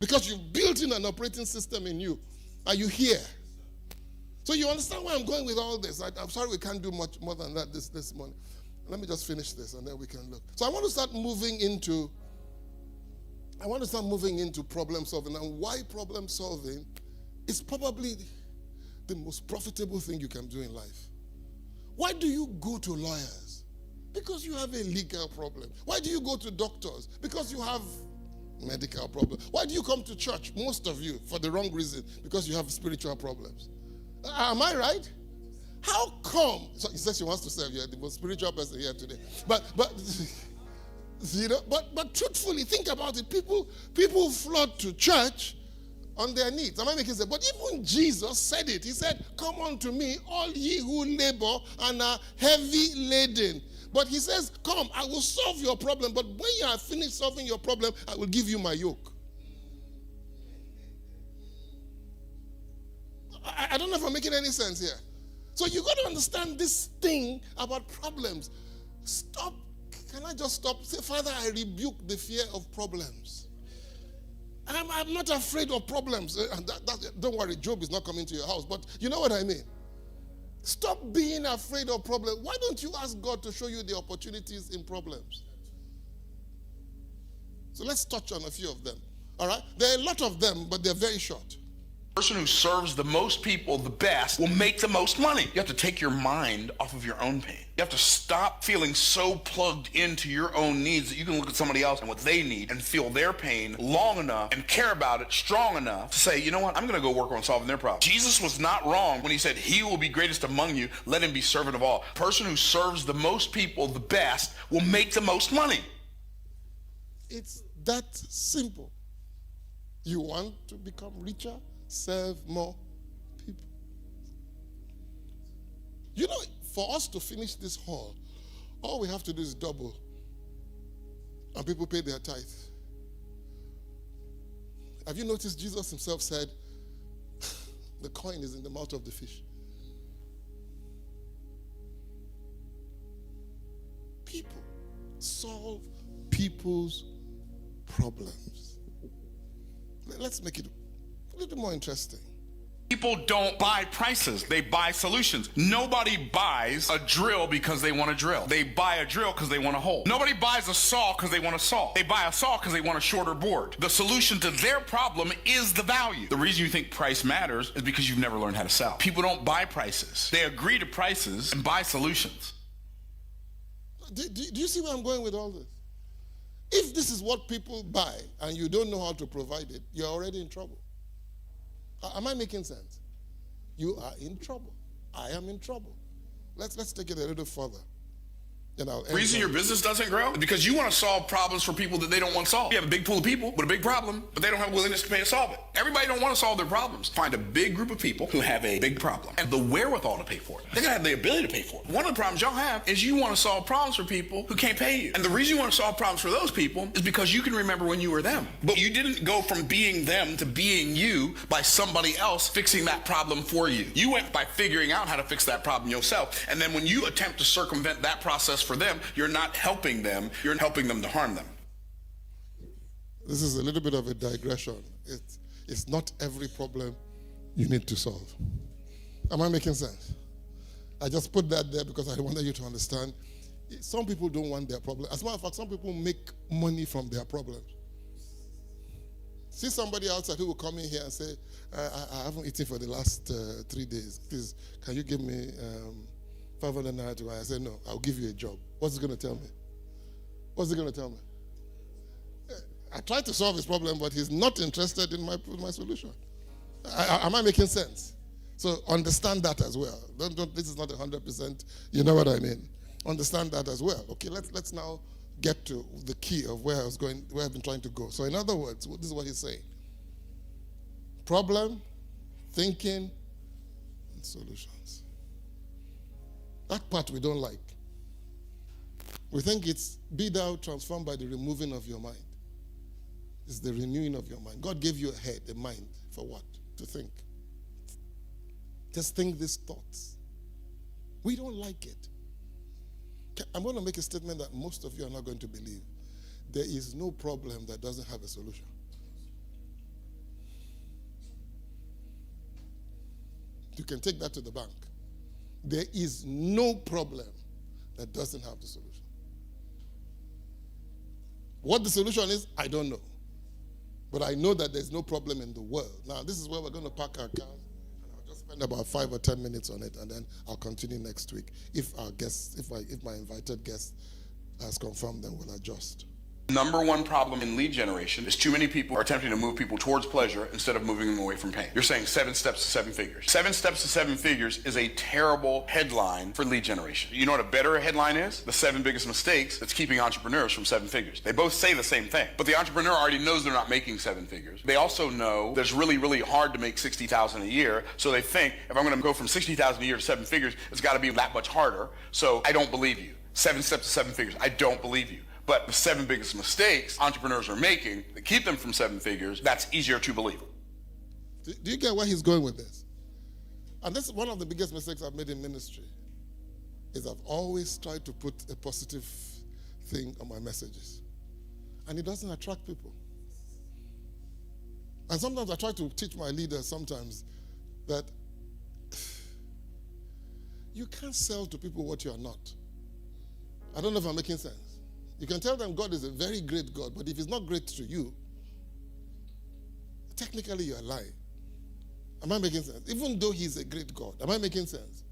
Because you've built in an operating system in you. Are you here? So you understand where I'm going with all this. I'm sorry we can't do much more than that this morning. Let me just finish this and then we can look. So I want to start moving into problem solving. And why problem solving is probably the most profitable thing you can do in life. Why do you go to lawyers? Because you have a legal problem. Why do you go to doctors? Because you have medical problem. Why do you come to church, most of you, for the wrong reason? Because you have spiritual problems. Am I right? How come? So he says she wants to serve you, the most spiritual person here today. But you know, but truthfully, think about it. People flood to church on their needs. Am I making sense? But even Jesus said it. He said, "Come unto me, all ye who labor and are heavy laden." But he says, "Come, I will solve your problem. But when you have finished solving your problem, I will give you my yoke." I don't know if I'm making any sense here. So you got to understand this thing about problems. Stop. Can I just stop? Say, "Father, I rebuke the fear of problems. I'm not afraid of problems." And don't worry, Job is not coming to your house. But you know what I mean. Stop being afraid of problems. Why don't you ask God to show you the opportunities in problems? So let's touch on a few of them. All right? There are a lot of them, but they're very short. The person who serves the most people the best will make the most money. You have to take your mind off of your own pain. You have to stop feeling so plugged into your own needs that you can look at somebody else and what they need and feel their pain long enough and care about it strong enough to say, "You know what, I'm going to go work on solving their problem." Jesus was not wrong when he said, "He will be greatest among you, let him be servant of all." The person who serves the most people the best will make the most money. It's that simple. You want to become richer? Serve more people. You know, for us to finish this hall, all we have to do is double. And people pay their tithe. Have you noticed Jesus himself said, the coin is in the mouth of the fish? People solve people's problems. Let's make it a little more interesting. People don't buy prices, they buy solutions. Nobody buys a drill because they want a drill. They buy a drill because they want a hole. Nobody buys a saw because they want a saw. They buy a saw because they want a shorter board. The solution to their problem is the value. The reason you think price matters is because you've never learned how to sell. People don't buy prices. They agree to prices and buy solutions. Do you see where I'm going with all this? If this is what people buy and you don't know how to provide it, you're already in trouble. Am I making sense? You are in trouble. I am in trouble. Let's take it a little further. The reason your business doesn't grow is because you want to solve problems for people that they don't want solved. You have a big pool of people with a big problem, but they don't have willingness to pay to solve it. Everybody don't want to solve their problems. Find a big group of people who have a big problem and the wherewithal to pay for it. They're going to have the ability to pay for it. One of the problems y'all have is you want to solve problems for people who can't pay you. And the reason you want to solve problems for those people is because you can remember when you were them. But you didn't go from being them to being you by somebody else fixing that problem for you. You went by figuring out how to fix that problem yourself. And then when you attempt to circumvent that process for them, you're not helping them, you're helping them to harm them. This is a little bit of a digression. It's not every problem you need to solve. Am I making sense? I just put that there because I wanted you to understand. Some people don't want their problem. As a matter of fact, some people make money from their problems. See somebody outside who will come in here and say, I haven't eaten for the last 3 days. Please, can you give me 500 naira to buy? I said, no, I'll give you a job. What's he going to tell me? What's he going to tell me? I tried to solve his problem, but he's not interested in my solution. Am I making sense? So understand that as well. This is not 100%. You know what I mean? Understand that as well. Okay, let's now get to the key of where I've been trying to go. So in other words, this is what he's saying. Problem, thinking, and solutions. That part we don't like. We think it's be thou transformed by the removing of your mind. It's the renewing of your mind. God gave you a head, a mind, for what? To think. Just think these thoughts. We don't like it. I'm going to make a statement that most of you are not going to believe. There is no problem that doesn't have a solution. You can take that to the bank. There is no problem that doesn't have the solution. What the solution is, I don't know. But I know that there's no problem in the world. Now, this is where we're going to park our cars. And I'll just spend about 5 or 10 minutes on it, and then I'll continue next week. If our guests, if my invited guest has confirmed, then we'll adjust. Number one problem in lead generation is too many people are attempting to move people towards pleasure instead of moving them away from pain. You're saying 7 steps to 7 figures. 7 steps to 7 figures is a terrible headline for lead generation. You know what a better headline is? The 7 biggest mistakes that's keeping entrepreneurs from 7 figures. They both say the same thing, but the entrepreneur already knows they're not making 7 figures. They also know that it's really, really hard to make 60,000 a year, so they think if I'm going to go from 60,000 a year to 7 figures, it's got to be that much harder, so I don't believe you. 7 steps to 7 figures, I don't believe you. But the 7 biggest mistakes entrepreneurs are making that keep them from 7 figures, that's easier to believe. Do you get where he's going with this? And this is one of the biggest mistakes I've made in ministry, is I've always tried to put a positive thing on my messages. And it doesn't attract people. And sometimes I try to teach my leaders sometimes that you can't sell to people what you are not. I don't know if I'm making sense. You can tell them God is a very great God, but if he's not great to you, technically you're lying. Am I making sense? Even though he's a great God, am I making sense?